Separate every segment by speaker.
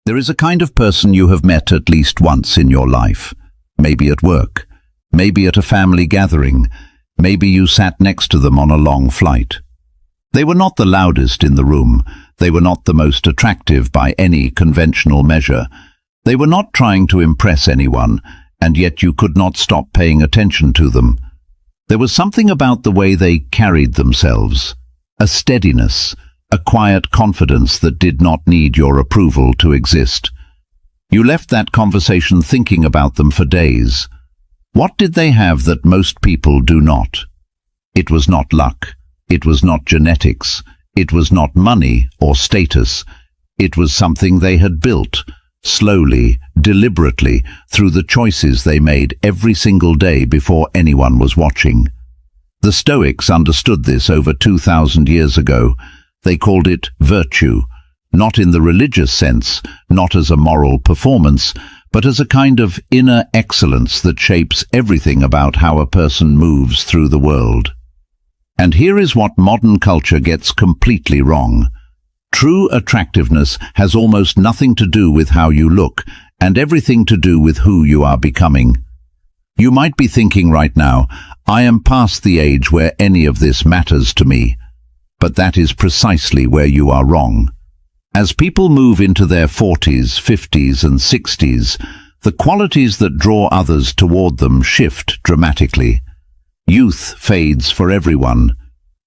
Speaker 1: There is a kind of person you have met at least once in your life, maybe at work, maybe at a family gathering, maybe you sat next to them on a long flight. They were not the loudest in the room, they were not the most attractive by any conventional measure, they were not trying to impress anyone, and yet you could not stop paying attention to them. There was something about the way they carried themselves, a steadiness, a quiet confidence that did not need your approval to exist. You left that conversation thinking about them for days. What did they have that most people do not? It was not luck. It was not genetics. It was not money or status. It was something they had built, slowly, deliberately, through the choices they made every single day before anyone was watching. The Stoics understood this over 2,000 years ago. They called it virtue, not in the religious sense, not as a moral performance, but as a kind of inner excellence that shapes everything about how a person moves through the world. And here is what modern culture gets completely wrong. True attractiveness has almost nothing to do with how you look, and everything to do with who you are becoming. You might be thinking right now, I am past the age where any of this matters to me. But that is precisely where you are wrong. As people move into their 40s, 50s and 60s, the qualities that draw others toward them shift dramatically. Youth fades for everyone,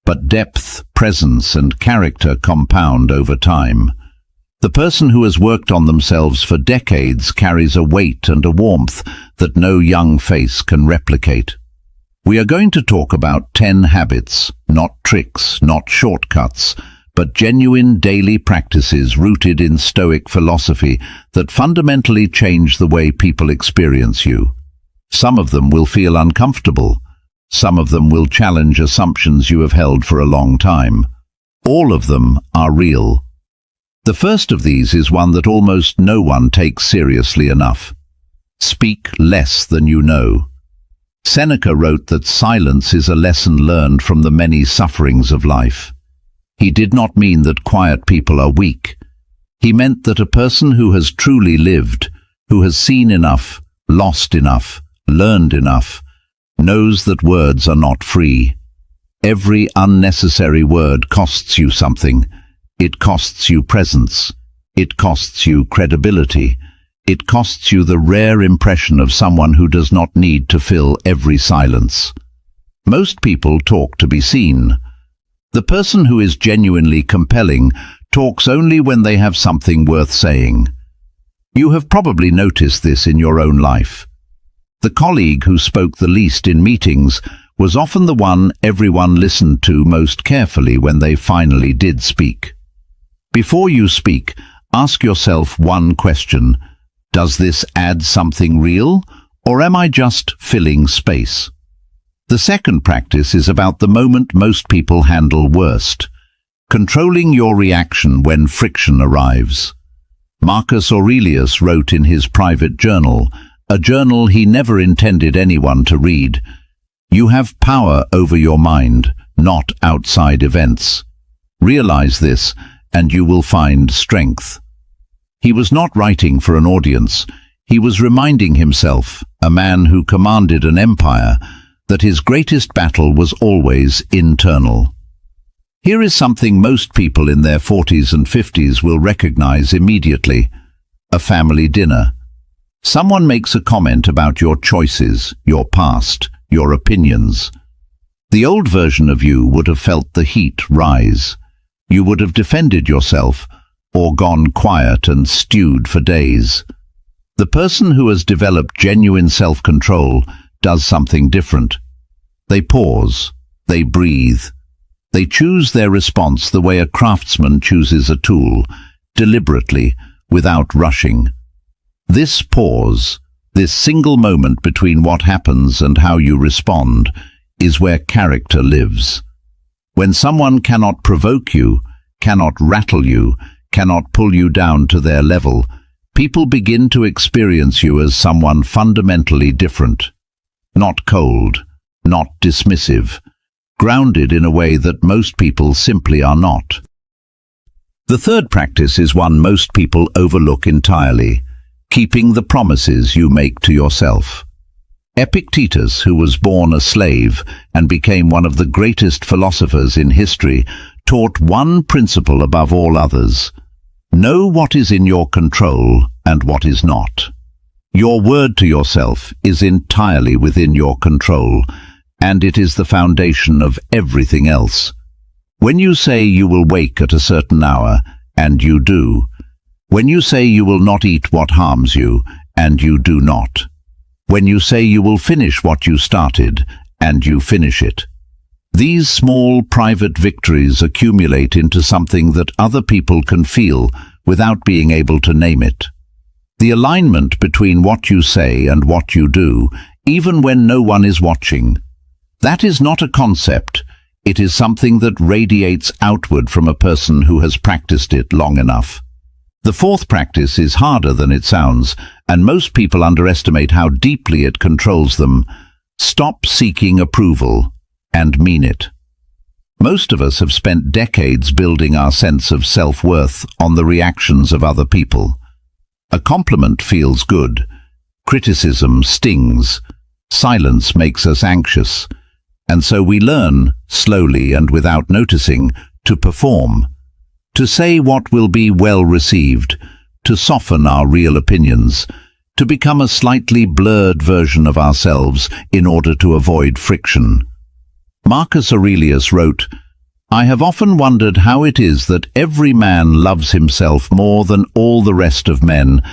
Speaker 1: but depth, presence and character compound over time. The person who has worked on themselves for decades carries a weight and a warmth that no young face can replicate. We are going to talk about 10 habits, not tricks, not shortcuts, but genuine daily practices rooted in Stoic philosophy that fundamentally change the way people experience you. Some of them will feel uncomfortable. Some of them will challenge assumptions you have held for a long time. All of them are real. The first of these is one that almost no one takes seriously enough. Speak less than you know. Seneca wrote that silence is a lesson learned from the many sufferings of life. He did not mean that quiet people are weak. He meant that a person who has truly lived, who has seen enough, lost enough, learned enough, knows that words are not free. Every unnecessary word costs you something. It costs you presence. It costs you credibility. It costs you the rare impression of someone who does not need to fill every silence. Most people talk to be seen. The person who is genuinely compelling talks only when they have something worth saying. You have probably noticed this in your own life. The colleague who spoke the least in meetings was often the one everyone listened to most carefully when they finally did speak. Before you speak, ask yourself one question. Does this add something real, or am I just filling space? The second practice is about the moment most people handle worst, controlling your reaction when friction arrives. Marcus Aurelius wrote in his private journal, a journal he never intended anyone to read, "You have power over your mind, not outside events. Realize this, and you will find strength." He was not writing for an audience. He was reminding himself, a man who commanded an empire, that his greatest battle was always internal. Here is something most people in their 40s and 50s will recognize immediately: a family dinner. Someone makes a comment about your choices, your past, your opinions. The old version of you would have felt the heat rise. You would have defended yourself, or gone quiet and stewed for days. The person who has developed genuine self-control does something different. They pause, they breathe, they choose their response the way a craftsman chooses a tool, deliberately, without rushing. This pause, this single moment between what happens and how you respond, is where character lives. When someone cannot provoke you, cannot rattle you, cannot pull you down to their level, people begin to experience you as someone fundamentally different. Not cold, not dismissive, grounded in a way that most people simply are not. The third practice is one most people overlook entirely: keeping the promises you make to yourself. Epictetus, who was born a slave and became one of the greatest philosophers in history, taught one principle above all others: know what is in your control and what is not. Your word to yourself is entirely within your control, and it is the foundation of everything else. When you say you will wake at a certain hour, and you do. When you say you will not eat what harms you, and you do not. When you say you will finish what you started, and you finish it. These small private victories accumulate into something that other people can feel without being able to name it. The alignment between what you say and what you do, even when no one is watching. That is not a concept. It is something that radiates outward from a person who has practiced it long enough. The fourth practice is harder than it sounds, and most people underestimate how deeply it controls them. Stop seeking approval and mean it. Most of us have spent decades building our sense of self-worth on the reactions of other people. A compliment feels good. Criticism stings. Silence makes us anxious. And so we learn, slowly and without noticing, to perform. To say what will be well received. To soften our real opinions. To become a slightly blurred version of ourselves in order to avoid friction. Marcus Aurelius wrote, "I have often wondered how it is that every man loves himself more than all the rest of men,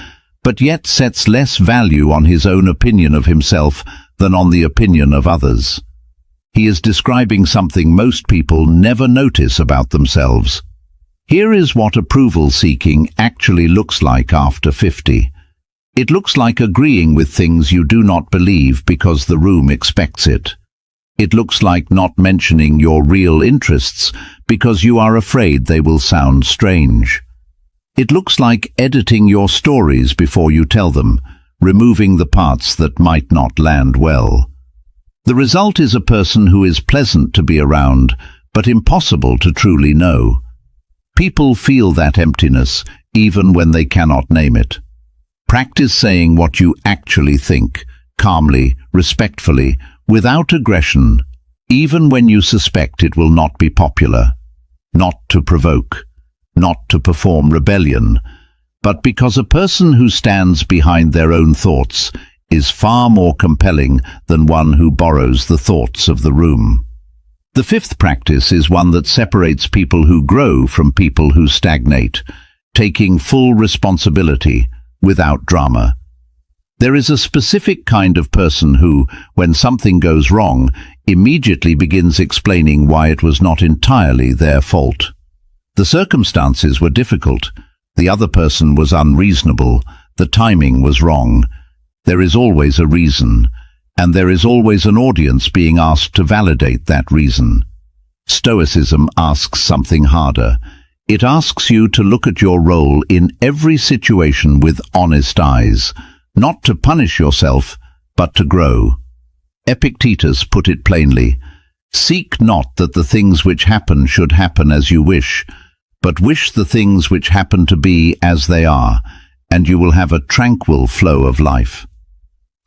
Speaker 1: but yet sets less value on his own opinion of himself than on the opinion of others." He is describing something most people never notice about themselves. Here is what approval-seeking actually looks like after 50. It looks like agreeing with things you do not believe because the room expects it. It looks like not mentioning your real interests because you are afraid they will sound strange. It looks like editing your stories before you tell them, removing the parts that might not land well. The result is a person who is pleasant to be around, but impossible to truly know. People feel that emptiness even when they cannot name it. Practice saying what you actually think, calmly, respectfully, without aggression, even when you suspect it will not be popular. Not to provoke, not to perform rebellion, but because a person who stands behind their own thoughts is far more compelling than one who borrows the thoughts of the room. The fifth practice is one that separates people who grow from people who stagnate, taking full responsibility without drama. There is a specific kind of person who, when something goes wrong, immediately begins explaining why it was not entirely their fault. The circumstances were difficult, the other person was unreasonable, the timing was wrong. There is always a reason, and there is always an audience being asked to validate that reason. Stoicism asks something harder. It asks you to look at your role in every situation with honest eyes, not to punish yourself, but to grow. Epictetus put it plainly, "Seek not that the things which happen should happen as you wish, but wish the things which happen to be as they are, and you will have a tranquil flow of life."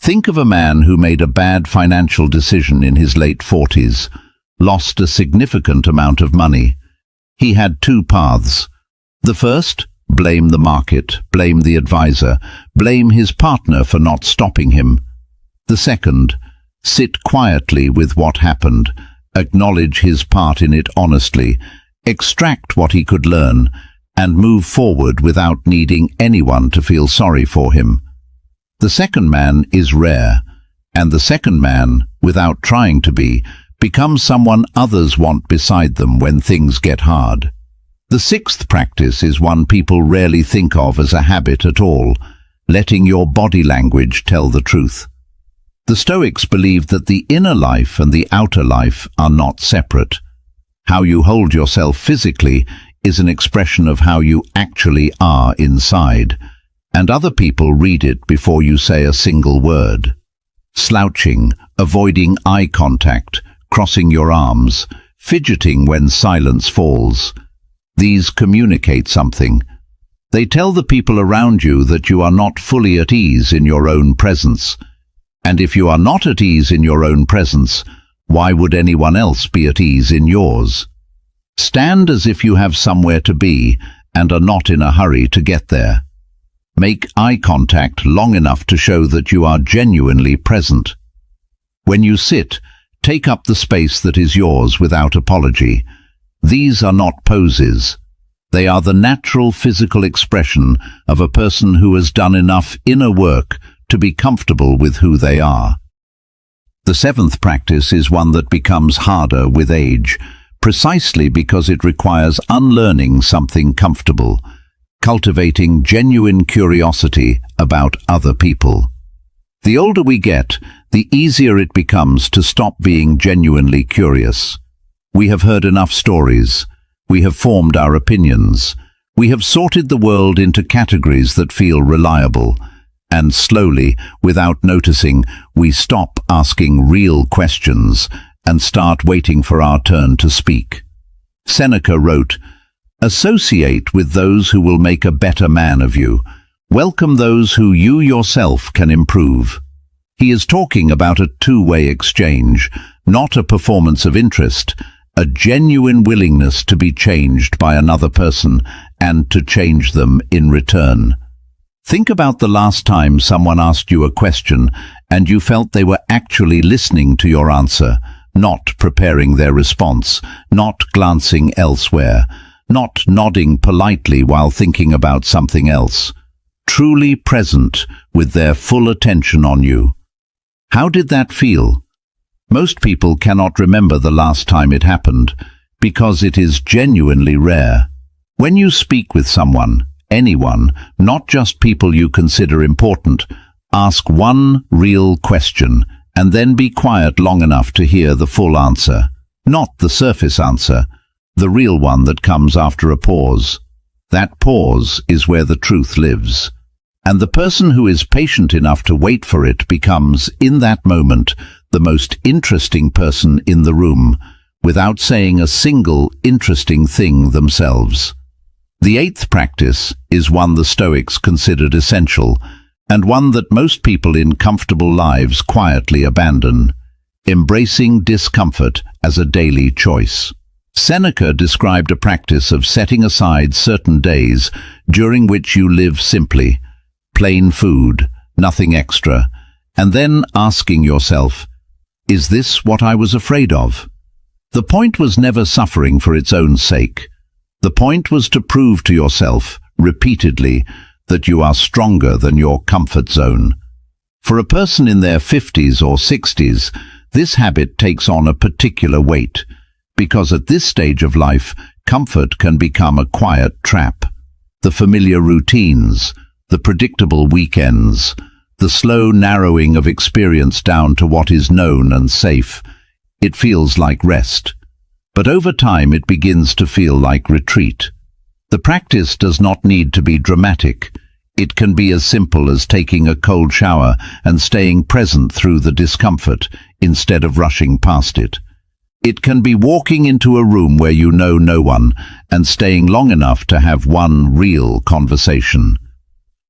Speaker 1: Think of a man who made a bad financial decision in his late 40s, lost a significant amount of money. He had two paths. The first, blame the market, blame the advisor, blame his partner for not stopping him. The second, sit quietly with what happened, acknowledge his part in it honestly, extract what he could learn, and move forward without needing anyone to feel sorry for him. The second man is rare, and the second man, without trying to be, becomes someone others want beside them when things get hard. The sixth practice is one people rarely think of as a habit at all, letting your body language tell the truth. The Stoics believed that the inner life and the outer life are not separate. How you hold yourself physically is an expression of how you actually are inside, and other people read it before you say a single word. Slouching, avoiding eye contact, crossing your arms, fidgeting when silence falls. These communicate something. They tell the people around you that you are not fully at ease in your own presence. And if you are not at ease in your own presence, why would anyone else be at ease in yours? Stand as if you have somewhere to be and are not in a hurry to get there. Make eye contact long enough to show that you are genuinely present. When you sit, take up the space that is yours without apology. These are not poses. They are the natural physical expression of a person who has done enough inner work to be comfortable with who they are. The seventh practice is one that becomes harder with age, precisely because it requires unlearning something comfortable, cultivating genuine curiosity about other people. The older we get, the easier it becomes to stop being genuinely curious. We have heard enough stories. We have formed our opinions. We have sorted the world into categories that feel reliable. And slowly, without noticing, we stop asking real questions and start waiting for our turn to speak. Seneca wrote, "Associate with those who will make a better man of you. Welcome those who you yourself can improve." He is talking about a two-way exchange, not a performance of interest, a genuine willingness to be changed by another person and to change them in return. Think about the last time someone asked you a question and you felt they were actually listening to your answer, not preparing their response, not glancing elsewhere, not nodding politely while thinking about something else, truly present with their full attention on you. How did that feel? Most people cannot remember the last time it happened, because it is genuinely rare. When you speak with someone, anyone, not just people you consider important, ask one real question and then be quiet long enough to hear the full answer, not the surface answer, the real one that comes after a pause. That pause is where the truth lives. And the person who is patient enough to wait for it becomes, in that moment, the most interesting person in the room, without saying a single interesting thing themselves. The eighth practice is one the Stoics considered essential, and one that most people in comfortable lives quietly abandon: embracing discomfort as a daily choice. Seneca described a practice of setting aside certain days during which you live simply, plain food, nothing extra, and then asking yourself, is this what I was afraid of? The point was never suffering for its own sake. The point was to prove to yourself, repeatedly, that you are stronger than your comfort zone. For a person in their 50s or 60s, this habit takes on a particular weight, because at this stage of life, comfort can become a quiet trap. The familiar routines, the predictable weekends, the slow narrowing of experience down to what is known and safe. It feels like rest. But over time it begins to feel like retreat. The practice does not need to be dramatic. It can be as simple as taking a cold shower and staying present through the discomfort instead of rushing past it. It can be walking into a room where you know no one and staying long enough to have one real conversation.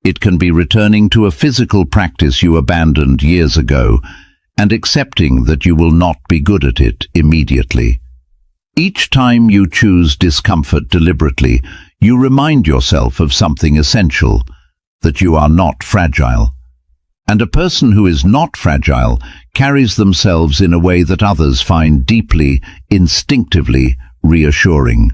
Speaker 1: It can be returning to a physical practice you abandoned years ago and accepting that you will not be good at it immediately. Each time you choose discomfort deliberately, you remind yourself of something essential, that you are not fragile. And a person who is not fragile carries themselves in a way that others find deeply, instinctively reassuring.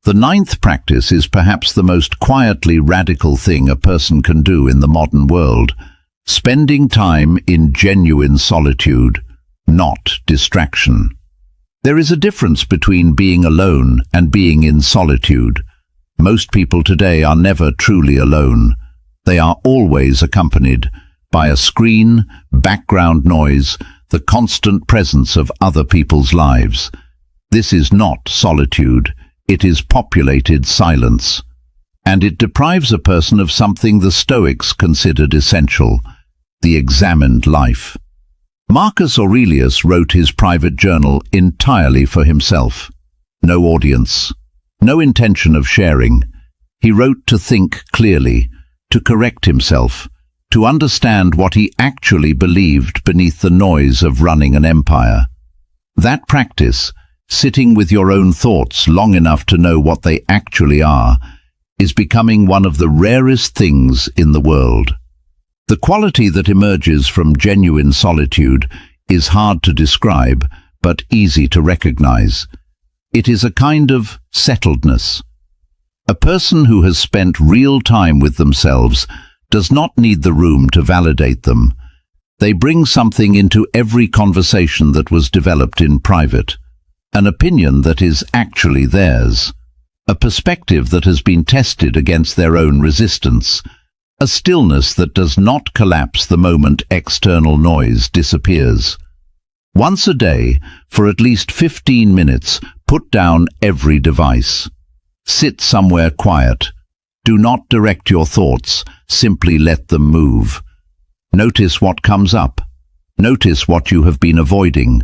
Speaker 1: The ninth practice is perhaps the most quietly radical thing a person can do in the modern world: spending time in genuine solitude, not distraction. There is a difference between being alone and being in solitude. Most people today are never truly alone. They are always accompanied by a screen, background noise, the constant presence of other people's lives. This is not solitude. It is populated silence. And it deprives a person of something the Stoics considered essential: the examined life. Marcus Aurelius wrote his private journal entirely for himself. No audience, no intention of sharing. He wrote to think clearly, to correct himself, to understand what he actually believed beneath the noise of running an empire. That practice, sitting with your own thoughts long enough to know what they actually are, is becoming one of the rarest things in the world. The quality that emerges from genuine solitude is hard to describe, but easy to recognize. It is a kind of settledness. A person who has spent real time with themselves does not need the room to validate them. They bring something into every conversation that was developed in private, an opinion that is actually theirs, a perspective that has been tested against their own resistance, a stillness that does not collapse the moment external noise disappears. Once a day, for at least 15 minutes, put down every device. Sit somewhere quiet. Do not direct your thoughts, simply let them move. Notice what comes up. Notice what you have been avoiding.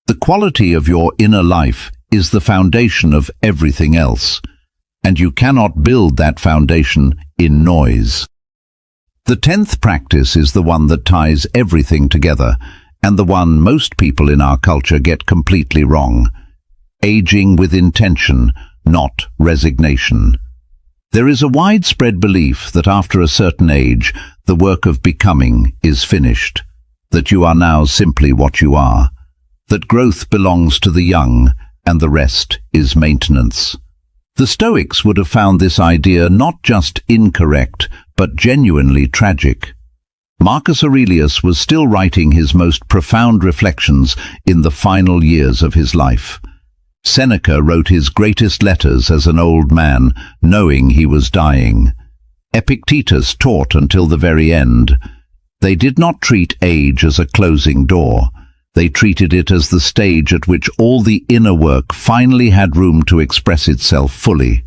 Speaker 1: The quality of your inner life is the foundation of everything else, and you cannot build that foundation in noise. The 10th practice is the one that ties everything together, and the one most people in our culture get completely wrong. Aging with intention, not resignation. There is a widespread belief that after a certain age, the work of becoming is finished, that you are now simply what you are, that growth belongs to the young and the rest is maintenance. The Stoics would have found this idea not just incorrect, but genuinely tragic. Marcus Aurelius was still writing his most profound reflections in the final years of his life. Seneca wrote his greatest letters as an old man, knowing he was dying. Epictetus taught until the very end. They did not treat age as a closing door. They treated it as the stage at which all the inner work finally had room to express itself fully.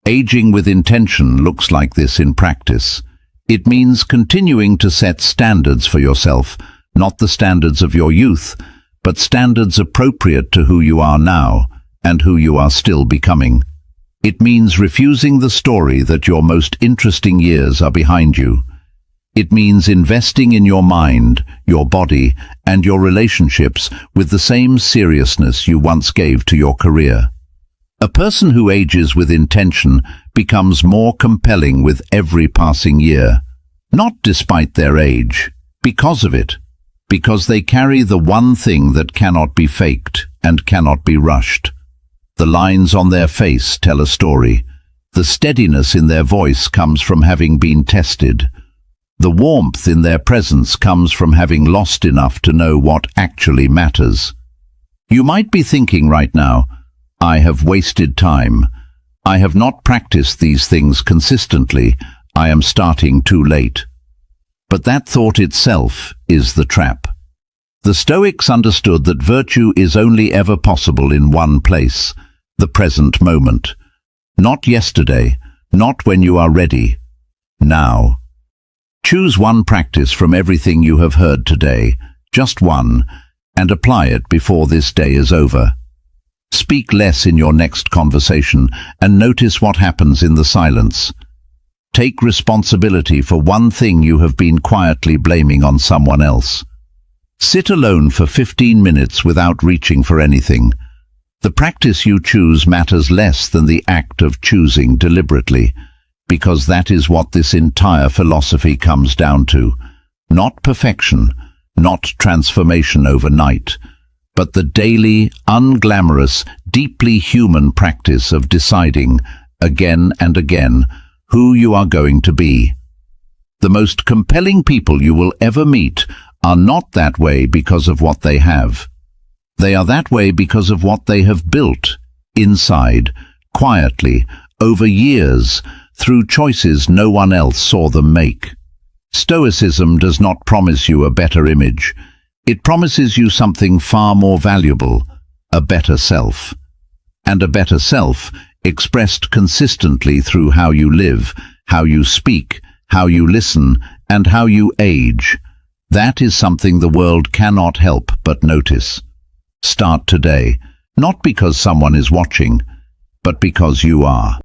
Speaker 1: Aging with intention looks like this in practice. It means continuing to set standards for yourself, not the standards of your youth, but standards appropriate to who you are now and who you are still becoming. It means refusing the story that your most interesting years are behind you. It means investing in your mind, your body, and your relationships with the same seriousness you once gave to your career. A person who ages with intention becomes more compelling with every passing year, not despite their age, because of it, because they carry the one thing that cannot be faked and cannot be rushed. The lines on their face tell a story. The steadiness in their voice comes from having been tested. The warmth in their presence comes from having lost enough to know what actually matters. You might be thinking right now, I have wasted time. I have not practiced these things consistently. I am starting too late. But that thought itself is the trap. The Stoics understood that virtue is only ever possible in one place, the present moment. Not yesterday, not when you are ready. Now. Choose one practice from everything you have heard today, just one, and apply it before this day is over. Speak less in your next conversation and notice what happens in the silence. Take responsibility for one thing you have been quietly blaming on someone else. Sit alone for 15 minutes without reaching for anything. The practice you choose matters less than the act of choosing deliberately, because that is what this entire philosophy comes down to. Not perfection, not transformation overnight, but the daily, unglamorous, deeply human practice of deciding, again and again, who you are going to be. The most compelling people you will ever meet are not that way because of what they have. They are that way because of what they have built, inside, quietly, over years, through choices no one else saw them make. Stoicism does not promise you a better image. It promises you something far more valuable, a better self. And a better self, expressed consistently through how you live, how you speak, how you listen, and how you age. That is something the world cannot help but notice. Start today, not because someone is watching, but because you are.